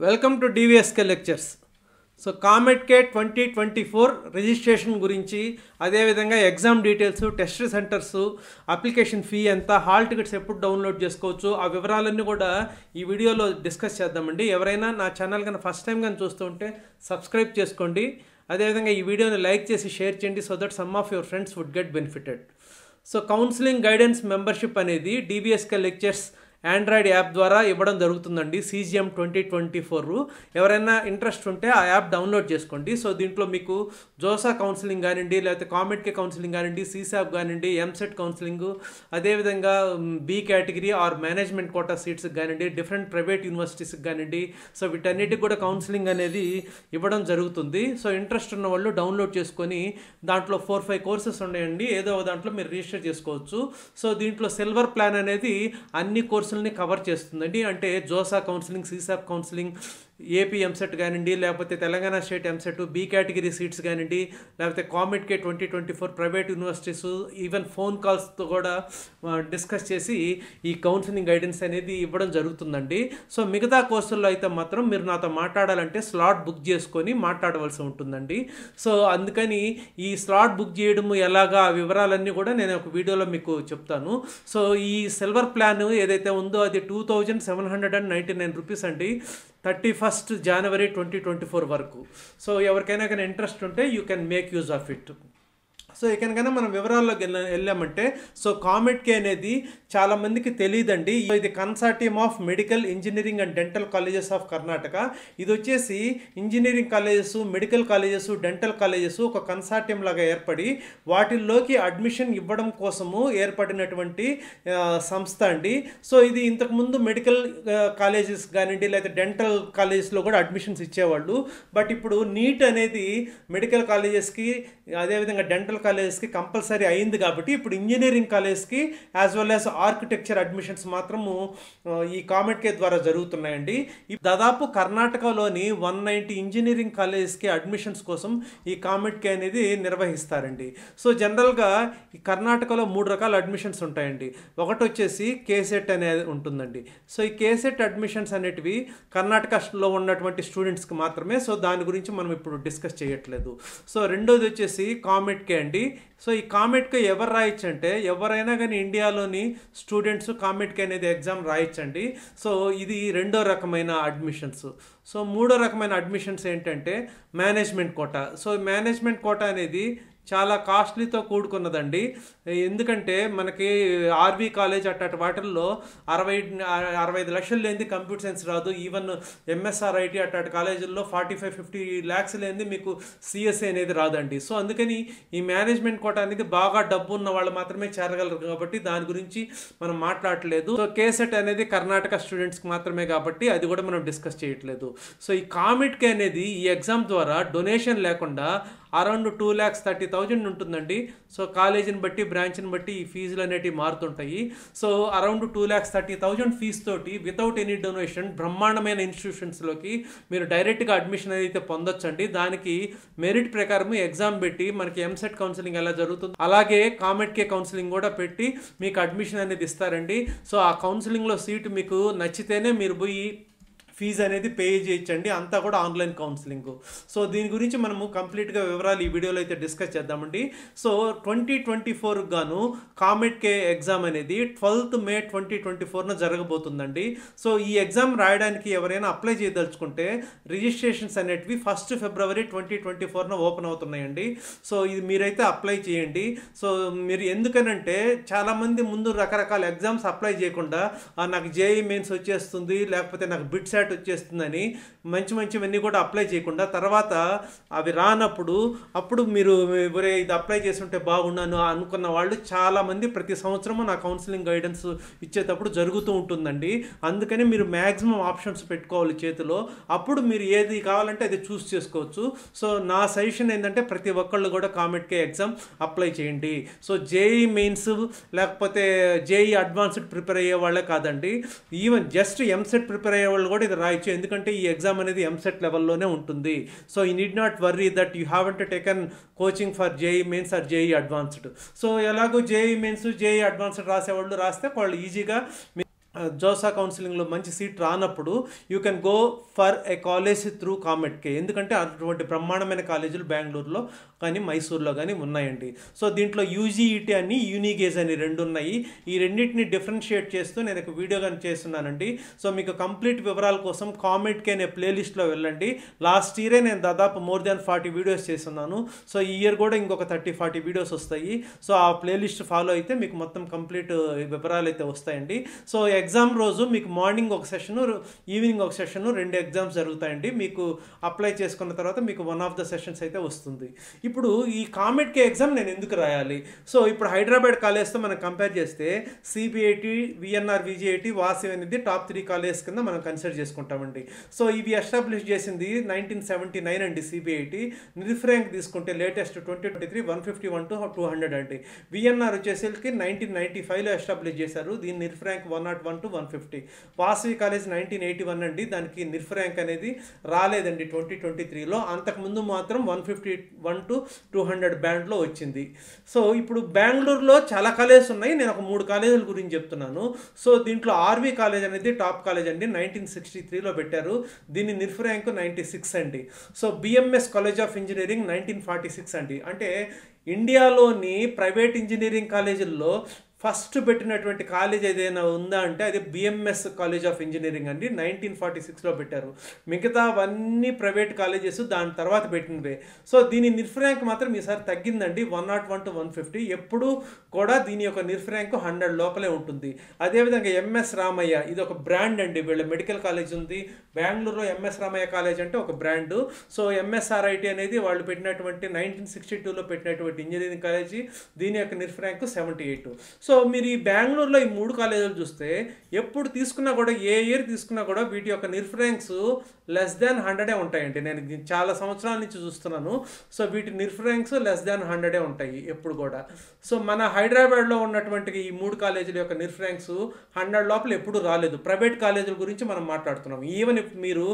Welcome to DVSK lectures. So COMEDK 2024 registration గురించి, అదేవిధంగా exam details, test centres, application fee ఎంత, hall tickets ఎప్పుడు download చేసుకోవచ్చు, ఆ వివరాలన్నీ కూడా ఈ వీడియోలో డిస్కస్ చేద్దామండి. ఎవరైనా నా ఛానల్ కన్నా ఫస్ట్ టైం కానీ చూస్తూ ఉంటే సబ్స్క్రైబ్ చేసుకోండి. అదేవిధంగా ఈ వీడియోని లైక్ చేసి షేర్ చేయండి, so that some of your friends would get benefited. So counselling guidance membership అనేది డివిఎస్కే లెక్చర్స్ ఆండ్రాయిడ్ యాప్ ద్వారా ఇవ్వడం జరుగుతుందండి. CGM 2024 ఎవరైనా ఇంట్రెస్ట్ ఉంటే ఆ యాప్ డౌన్లోడ్ చేసుకోండి. సో దీంట్లో మీకు జోసా కౌన్సిలింగ్ కానివ్వండి, లేకపోతే కామెట్కే కౌన్సిలింగ్ కానివ్వండి, CSAP కానివ్వండి, ఎంసెట్ కౌన్సిలింగ్, అదేవిధంగా B category or management quota సీట్స్కి కానివ్వండి, డిఫరెంట్ ప్రైవేట్ యూనివర్సిటీస్కి కానివ్వండి, సో వీటన్నిటికి కూడా కౌన్సిలింగ్ అనేది ఇవ్వడం జరుగుతుంది. సో ఇంట్రెస్ట్ ఉన్న వాళ్ళు డౌన్లోడ్ చేసుకొని దాంట్లో 4-5 కోర్సెస్ ఉన్నాయండి, ఏదో దాంట్లో మీరు రిజిస్టర్ చేసుకోవచ్చు. సో దీంట్లో సిల్వర్ ప్లాన్ అనేది అన్ని కోర్సులని కవర్ చేస్తుందండి. అంటే JoSAA counselling, CSAP counselling, AP EAMCET కానివ్వండి, లేకపోతే Telangana state EAMCET, B category seats కానివ్వండి, లేకపోతే కామెట్కే 2024 ప్రైవేట్ యూనివర్సిటీస్, ఈవెన్ ఫోన్ కాల్స్తో కూడా డిస్కస్ చేసి ఈ కౌన్సిలింగ్ గైడెన్స్ అనేది ఇవ్వడం జరుగుతుందండి. సో మిగతా కోర్సుల్లో అయితే మాత్రం మీరు నాతో మాట్లాడాలంటే స్లాట్ బుక్ చేసుకొని మాట్లాడవలసి ఉంటుందండి. సో అందుకని ఈ స్లాట్ బుక్ చేయడం ఎలాగా, ఆ వివరాలన్నీ కూడా నేను ఒక వీడియోలో మీకు చెప్తాను. సో ఈ సిల్వర్ ప్లాన్ ఏదైతే ఉందో అది 2799 రూపీస్ అండి, 31st January 2024 వరకు. సో ఎవరికైనా కానీ ఇంట్రెస్ట్ ఉంటే you can make use of it. So ఇకనకైనా మనం వివరాల్లోకి వెళ్ళామంటే, సో కామెట్కే అనేది చాలామందికి తెలియదండి. ఇది consortium of medical, engineering and dental colleges of Karnataka. ఇది వచ్చేసి engineering colleges, medical colleges, dental colleges ఒక కన్సార్టియం లాగా ఏర్పడి వాటిల్లోకి అడ్మిషన్ ఇవ్వడం కోసము ఏర్పడినటువంటి సంస్థ అండి. సో ఇది ఇంతకుముందు మెడికల్ కాలేజెస్ కానివ్వండి, లేదా డెంటల్ కాలేజెస్లో కూడా అడ్మిషన్స్ ఇచ్చేవాళ్ళు. బట్ ఇప్పుడు నీట్ అనేది మెడికల్ కాలేజెస్కి, అదేవిధంగా డెంటల్ కాలేజెస్కి కంపల్సరీ అయింది కాబట్టి ఇప్పుడు ఇంజనీరింగ్ కాలేజ్కి as well as architecture admissions మాత్రము ఈ కామెట్కే ద్వారా జరుగుతున్నాయండి. దాదాపు కర్ణాటకలోని 190 ఇంజనీరింగ్ కాలేజెస్కి అడ్మిషన్స్ కోసం ఈ కామెట్కే అనేది నిర్వహిస్తారండి. సో జనరల్గా ఈ కర్ణాటకలో 3 రకాల అడ్మిషన్స్ ఉంటాయండి. ఒకటి వచ్చేసి కేసెట్ అనేది ఉంటుందండి. సో ఈ కేసెట్ అడ్మిషన్స్ అనేటివి కర్ణాటకలో ఉన్నటువంటి స్టూడెంట్స్కి మాత్రమే. సో దాని గురించి మనం ఇప్పుడు డిస్కస్ చేయట్లేదు. సో రెండోది వచ్చేసి కామెట్కే అండి. సో ఈ కామెట్కే ఎవరు రాయొచ్చు అంటే, ఎవరైనా కానీ ఇండియాలోని స్టూడెంట్స్ కామెట్కే అనేది ఎగ్జామ్ రాయొచ్చండి. సో ఇది రెండో రకమైన అడ్మిషన్స్. సో మూడో రకమైన అడ్మిషన్స్ ఏంటంటే management quota. So management quota అనేది చాలా కాస్ట్లీతో కూడుకున్నదండి. ఎందుకంటే మనకి ఆర్వి కాలేజ్ అట్లాంటి వాటిల్లో 65 లక్షలు లేనిది కంప్యూటర్ సైన్స్ రాదు. ఈవెన్ MSRIT అట్లాంటి కాలేజీల్లో 45-50 lakhs లేనిది మీకు CSA అనేది రాదండి. సో అందుకని ఈ మేనేజ్మెంట్ కోటా అనేది బాగా డబ్బు ఉన్న వాళ్ళు మాత్రమే చేరగలరు కాబట్టి దాని గురించి మనం మాట్లాడట్లేదు. సో కేసెట్ అనేది కర్ణాటక స్టూడెంట్స్కి మాత్రమే కాబట్టి అది కూడా మనం డిస్కస్ చేయట్లేదు. సో ఈ కామెట్కే అనేది ఈ ఎగ్జామ్ ద్వారా డొనేషన్ లేకుండా అరౌండ్ 2,30,000 ఉంటుందండి. సో కాలేజీని బట్టి, బ్రాంచ్ని బట్టి ఈ ఫీజులు అనేటివి మారుతుంటాయి. సో అరౌండ్ 2,30,000 ఫీజు తోటి వితౌట్ ఎనీ డొనేషన్ బ్రహ్మాండమైన ఇన్స్టిట్యూషన్స్లోకి మీరు డైరెక్ట్గా అడ్మిషన్ అయితే పొందొచ్చండి. దానికి మెరిట్ ప్రకారం ఎగ్జామ్ పెట్టి, మనకి ఎంసెట్ కౌన్సిలింగ్ ఎలా జరుగుతుంది అలాగే కామెట్కే కౌన్సిలింగ్ కూడా పెట్టి మీకు అడ్మిషన్ అనేది ఇస్తారండి. సో ఆ కౌన్సిలింగ్లో సీటు మీకు నచ్చితేనే మీరు పోయి ఫీజు అనేది పే చేయొచ్చండి. అంతా కూడా ఆన్లైన్ కౌన్సిలింగ్. సో దీని గురించి మనము కంప్లీట్గా వివరాలు ఈ వీడియోలో అయితే డిస్కస్ చేద్దామండి. సో 2024 గాను కామెట్కే ఎగ్జామ్ అనేది 12th May 2024 జరగబోతుందండి. సో ఈ ఎగ్జామ్ రాయడానికి ఎవరైనా అప్లై చేయదలుచుకుంటే రిజిస్ట్రేషన్స్ అనేటివి 1st February 2024 ఓపెన్ అవుతున్నాయండి. సో ఇది మీరైతే అప్లై చేయండి. సో మీరు ఎందుకనంటే చాలామంది ముందు రకరకాల ఎగ్జామ్స్ అప్లై చేయకుండా నాకు JEE మెయిన్స్ వచ్చేస్తుంది, లేకపోతే నాకు బిట్సెట్ వచ్చేస్తుందని మంచివన్నీ కూడా అప్లై చేయకుండా తర్వాత అవి రానప్పుడు మీరు ఇది అప్లై చేస్తుంటే బాగున్నాను అనుకున్న వాళ్ళు చాలామంది ప్రతి సంవత్సరము నా కౌన్సిలింగ్ గైడెన్స్ ఇచ్చేటప్పుడు జరుగుతూ ఉంటుందండి. అందుకని మీరు మ్యాక్సిమం ఆప్షన్స్ పెట్టుకోవాలి చేతిలో. అప్పుడు మీరు ఏది కావాలంటే అది చూస్ చేసుకోవచ్చు. సో నా సజెషన్ ఏంటంటే ప్రతి ఒక్కళ్ళు కూడా కామెట్కే ఎగ్జామ్ అప్లై చేయండి. సో JEE మెయిన్స్ లేకపోతే JEE అడ్వాన్స్డ్ ప్రిపేర్ అయ్యే వాళ్ళే కాదండి, ఈవెన్ జస్ట్ ఎంసెట్ ప్రిపేర్ అయ్యే వాళ్ళు కూడా ఇది రాయొచ్చు. ఎందుకంటే ఈ ఎగ్జామ్ అనేది ఎంసెట్ లెవెల్లోనే ఉంటుంది. So you need not worry that you haven't taken coaching for JEE mains or JEE advanced. So ఎలాగో JEE మెయిన్స్, JEE అడ్వాన్స్డ్ రాసేవాళ్ళు రాస్తే వాళ్ళు ఈజీగా జోసా కౌన్సిలింగ్లో మంచి సీట్ రానప్పుడు you can go for a college through COMEDK. ఎందుకంటే అటువంటి బ్రహ్మాండమైన కాలేజీలు బెంగళూరులో కానీ మైసూర్లో కానీ ఉన్నాయండి. సో దీంట్లో యూజీఈటీ అని యూనిగేజ్ అని రెండు ఉన్నాయి. ఈ రెండింటిని డిఫరెన్షియేట్ చేస్తూ నేను ఒక వీడియో కానీ చేస్తున్నానండి. సో మీకు కంప్లీట్ వివరాల కోసం కామెట్కే అనే ప్లేలిస్ట్లో వెళ్ళండి. లాస్ట్ ఇయరే నేను దాదాపు మోర్ దాన్ 40 వీడియోస్ చేస్తున్నాను. సో ఈ ఇయర్ కూడా ఇంకొక 30-40 వీడియోస్ వస్తాయి. సో ఆ ప్లేలిస్ట్ ఫాలో అయితే మీకు మొత్తం కంప్లీట్ వివరాలు అయితే వస్తాయండి. సో ఎగ్జామ్ రోజు మీకు మార్నింగ్ ఒక సెషను, ఈవినింగ్ ఒక సెషను, 2 ఎగ్జామ్స్ జరుగుతాయండి. మీకు అప్లై చేసుకున్న తర్వాత మీకు వన్ ఆఫ్ ద సెషన్స్ అయితే వస్తుంది. ఇప్పుడు ఈ కామెట్కే ఎగ్జామ్ నేను ఎందుకు రాయాలి? సో ఇప్పుడు హైదరాబాద్ కాలేజ్తో మనం కంపేర్ చేస్తే సిబిఐటి, విఎన్ఆర్, విజిఐటి, వాసవి అనేది టాప్ 3 కాలేజ్ కింద మనం కన్సిడర్ చేసుకుంటామండి. సో ఇవి ఎస్టాబ్లిష్ చేసింది 1979 అండి. సిబిఐటి నిల్ఫ్ ర్యాంక్ తీసుకుంటే లేటెస్ట్ 2023 151 to 200 అండి. విఎన్ఆర్ వచ్చేసరికి 1995లో ఎస్టాబ్లిష్ చేశారు. దీని నిల్ఫ్ ర్యాంక్ 101 to 150. వాసవి కాలేజ్ 1981 అండి. దానికి నిల్ఫ్ ర్యాంక్ అనేది రాలేదండి 2023లో. అంతకుముందు మాత్రం 151 to 200 బ్యాండ్లో వచ్చింది. సో ఇప్పుడు బెంగళూరులో చాలా కాలేజెస్ ఉన్నాయి. నేను ఒక 3 కాలేజీల గురించి చెప్తున్నాను. సో దీంట్లో ఆర్వి కాలేజ్ అనేది టాప్ కాలేజ్ అండి. 1963లో పెట్టారు. దీని నిల్ఫ్ ర్యాంక్ 96 అండి. So BMS college of engineering 1946 అండి. అంటే ఇండియాలోని ప్రైవేట్ ఇంజనీరింగ్ కాలేజీల్లో ఫస్ట్ పెట్టినటువంటి కాలేజ్ ఏదైనా ఉందా అంటే అది బిఎంఎస్ కాలేజ్ ఆఫ్ ఇంజనీరింగ్ అండి. 1946లో పెట్టారు. మిగతావన్నీ ప్రైవేట్ కాలేజెస్ దాని తర్వాత పెట్టినవే. సో దీని నిల్ఫ్ ర్యాంక్ మాత్రం ఈసారి తగ్గిందండి 101 to 150. ఎప్పుడు కూడా దీని యొక్క నిల్ఫ్ ర్యాంక్ 100 లోపలే ఉంటుంది. అదేవిధంగా ఎంఎస్ రామయ్య ఇది ఒక బ్రాండ్ అండి. వీళ్ళ మెడికల్ కాలేజ్ ఉంది బెంగళూరులో. ఎంఎస్ రామయ్య కాలేజ్ అంటే ఒక బ్రాండ్. సో ఎంఎస్ఆర్ఐటి అనేది వాళ్ళు పెట్టినటువంటి 1962లో పెట్టినటువంటి ఇంజనీరింగ్ కాలేజీ. దీని యొక్క నిల్ఫ్ ర్యాంక్ 78. సో మీరు ఈ బెంగళూరులో ఈ 3 కాలేజీలు చూస్తే ఎప్పుడు తీసుకున్నా కూడా, ఏ ఇయర్ తీసుకున్నా కూడా వీటి యొక్క నిల్ఫ్ ర్యాంక్స్ <100 ఉంటాయండి. నేను చాలా సంవత్సరాల నుంచి చూస్తున్నాను. సో వీటి నిల్ఫ్ ర్యాంక్స్ <100 ఉంటాయి ఎప్పుడు కూడా. సో మన హైదరాబాద్లో ఉన్నటువంటి ఈ 3 కాలేజీల యొక్క నిల్ఫ్ ర్యాంక్స్ 100 లోపల ఎప్పుడు రాలేదు. ప్రైవేట్ కాలేజీల గురించి మనం మాట్లాడుతున్నాం. ఈవెన్ మీరు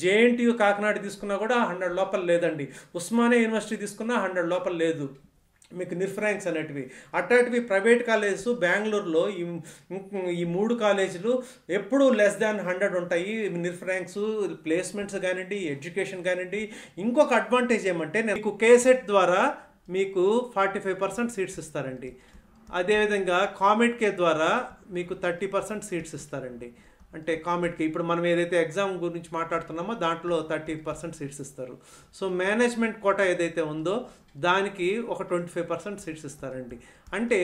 జేఎన్టీయూ కాకినాడ తీసుకున్నా కూడా 100 లోపల లేదండి. ఉస్మానియా యూనివర్సిటీ తీసుకున్నా 100 లోపల లేదు మీకు నిల్ఫ్ ర్యాంక్స్ అనేటివి. అట్లాంటివి ప్రైవేట్ కాలేజెస్ బెంగళూరులో ఈ 3 కాలేజీలు ఎప్పుడు <100 ఉంటాయి నిల్ఫ్ ర్యాంక్స్. ప్లేస్మెంట్స్ కానివ్వండి, ఎడ్యుకేషన్ కానివ్వండి. ఇంకొక అడ్వాంటేజ్ ఏమంటే మీకు కేసెట్ ద్వారా మీకు 45% సీట్స్ ఇస్తారండి. అదేవిధంగా కామెట్కే ద్వారా మీకు 30% సీట్స్ ఇస్తారండి. అంటే కామెట్కి ఇప్పుడు మనం ఏదైతే ఎగ్జామ్ గురించి మాట్లాడుతున్నామో దాంట్లో 30% సీట్స్ ఇస్తారు. సో మేనేజ్మెంట్ కోటా ఏదైతే ఉందో దానికి ఒక 25% సీట్స్ ఇస్తారండి. అంటే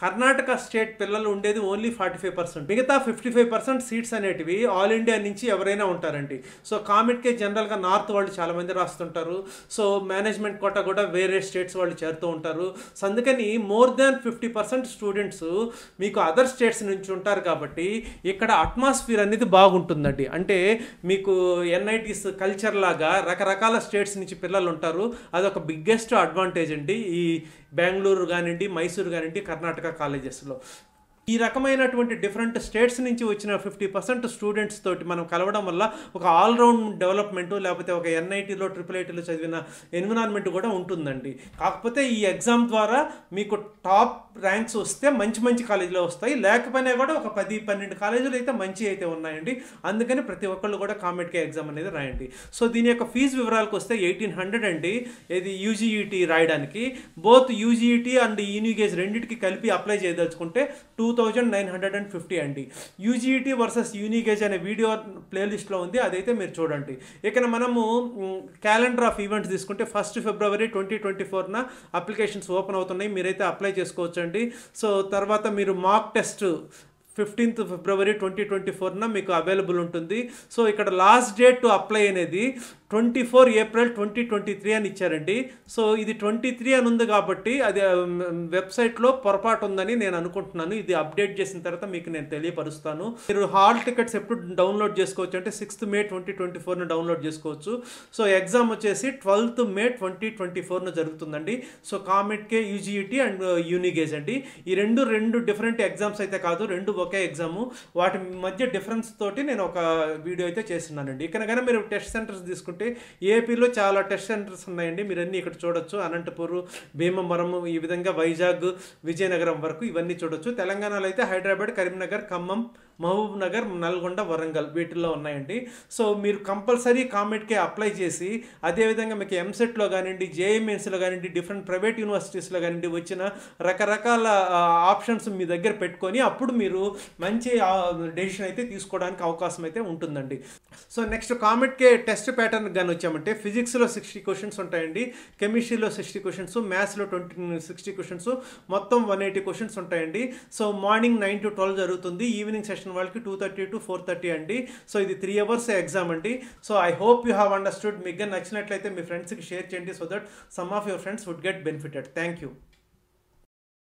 కర్ణాటక స్టేట్ పిల్లలు ఉండేది ఓన్లీ 45%. మిగతా 55% సీట్స్ అనేటివి ఆల్ ఇండియా నుంచి ఎవరైనా ఉంటారండి. సో కామెట్కే జనరల్గా నార్త్ వాళ్ళు చాలామంది రాస్తుంటారు. సో మేనేజ్మెంట్ కోటా కూడా వేరే స్టేట్స్ వాళ్ళు చేరుతూ ఉంటారు. సో అందుకని మోర్ దాన్ 50% స్టూడెంట్స్ మీకు అదర్ స్టేట్స్ నుంచి ఉంటారు. కాబట్టి ఇక్కడ అట్మాస్ఫియర్ అనేది బాగుంటుందండి. అంటే మీకు ఎన్ఐటీస్ కల్చర్ లాగా రకరకాల స్టేట్స్ నుంచి పిల్లలు ఉంటారు. అదొక బిగ్గెస్ట్ అడ్వాంటేజ్ అండి ఈ బెంగళూరు కానివ్వండి, మైసూరు కానివ్వండి, కర్ణాటక కాలేజెస్లో. ఈ రకమైనటువంటి డిఫరెంట్ స్టేట్స్ నుంచి వచ్చిన 50% స్టూడెంట్స్ తోటి మనం కలవడం వల్ల ఒక ఆల్రౌండ్ డెవలప్మెంటు, లేకపోతే ఒక ఎన్ఐటీలో ట్రిపుల్ చదివిన ఎన్విరాన్మెంట్ కూడా ఉంటుందండి. కాకపోతే ఈ ఎగ్జామ్ ద్వారా మీకు టాప్ ర్యాంక్స్ వస్తే మంచి మంచి కాలేజీలో వస్తాయి. లేకపోయినా కూడా ఒక 10-12 కాలేజీలు అయితే మంచి అయితే ఉన్నాయండి. అందుకని ప్రతి ఒక్కళ్ళు కూడా కామెట్కే ఎగ్జామ్ అనేది రాయండి. సో దీని యొక్క ఫీజు వివరాలకు వస్తే 1800 అండి. ఇది యూజీఈటీ రాయడానికి. బోత్ యూజీఈటీ అండ్ యూనిగేజ్ రెండింటికి కలిపి అప్లై చేయదలుచుకుంటే 2950 అండి. యూజీఈటీ వర్సెస్ యూనిగేజ్ అనే వీడియో ప్లేలిస్ట్లో ఉంది, అదైతే మీరు చూడండి. ఇక మనము క్యాలెండర్ ఆఫ్ ఈవెంట్స్ తీసుకుంటే 1 February 2024 అప్లికేషన్స్ ఓపెన్ అవుతున్నాయి. మీరైతే అప్లై చేసుకోవచ్చండి. సో తర్వాత మీరు మాక్ టెస్ట్ 15th February 2024 మీకు అవైలబుల్ ఉంటుంది. సో ఇక్కడ లాస్ట్ డేట్ టు అప్లై అనేది 24 April 2023 అని ఇచ్చారండి. సో ఇది 23 అని ఉంది కాబట్టి అది వెబ్సైట్లో పొరపాటు ఉందని నేను అనుకుంటున్నాను. ఇది అప్డేట్ చేసిన తర్వాత మీకు నేను తెలియపరుస్తాను. మీరు హాల్ టికెట్స్ ఎప్పుడు డౌన్లోడ్ చేసుకోవచ్చు అంటే 6th May 2024 డౌన్లోడ్ చేసుకోవచ్చు. సో ఎగ్జామ్ వచ్చేసి 12th May 2024 జరుగుతుందండి. సో కామెట్కే, యూజీఈటీ అండ్ యూనిగేజ్ అండి. ఈ రెండు డిఫరెంట్ ఎగ్జామ్స్ అయితే కాదు, రెండు ఒకే ఎగ్జాము. వాటి మధ్య డిఫరెన్స్ తోటి నేను ఒక వీడియో అయితే చేస్తున్నానండి. ఇక్కడ మీరు టెస్ట్ సెంటర్స్ తీసుకుంటే ఏపీలో చాలా టెస్ట్ సెంటర్స్ ఉన్నాయండి. మీరు అన్నీ ఇక్కడ చూడొచ్చు. అనంతపూర్, భీమవరం, ఈ విధంగా వైజాగ్, విజయనగరం వరకు ఇవన్నీ చూడొచ్చు. తెలంగాణలో అయితే హైదరాబాద్, కరీంనగర్, ఖమ్మం, మహబూబ్ నగర్, నల్గొండ, వరంగల్ వీటిల్లో ఉన్నాయండి. సో మీరు కంపల్సరీ కామెట్కే అప్లై చేసి, అదేవిధంగా మీకు ఎంసెట్లో కానివ్వండి, జేఈమెన్స్లో కానివ్వండి, డిఫరెంట్ ప్రైవేట్ యూనివర్సిటీస్లో కానివ్వండి వచ్చిన రకరకాల ఆప్షన్స్ మీ దగ్గర పెట్టుకొని అప్పుడు మీరు మంచి డెసిషన్ అయితే తీసుకోవడానికి అవకాశం అయితే ఉంటుందండి. సో నెక్స్ట్ కామెట్కే టెస్ట్ ప్యాటర్న్ కానీ వచ్చామంటే ఫిజిక్స్లో 60 క్వశ్చన్స్ ఉంటాయండి, కెమిస్ట్రీలో 60 క్వశ్చన్స్, మ్యాథ్స్లో 60 క్వశ్చన్స్, మొత్తం 180 క్వశ్చన్స్ ఉంటాయండి. సో మార్నింగ్ 9 to 12 జరుగుతుంది, ఈవినింగ్ సెషన్ వాళ్ళకి 2:30 to 4:30 అండి. సో ఇది 3 hours ఎగ్జామ్ అండి. So I hope you have understood. మీకు నచ్చినట్లయితే మీ ఫ్రెండ్స్కి షేర్ చేయండి, so that some of your friends would get benefited. Thank you.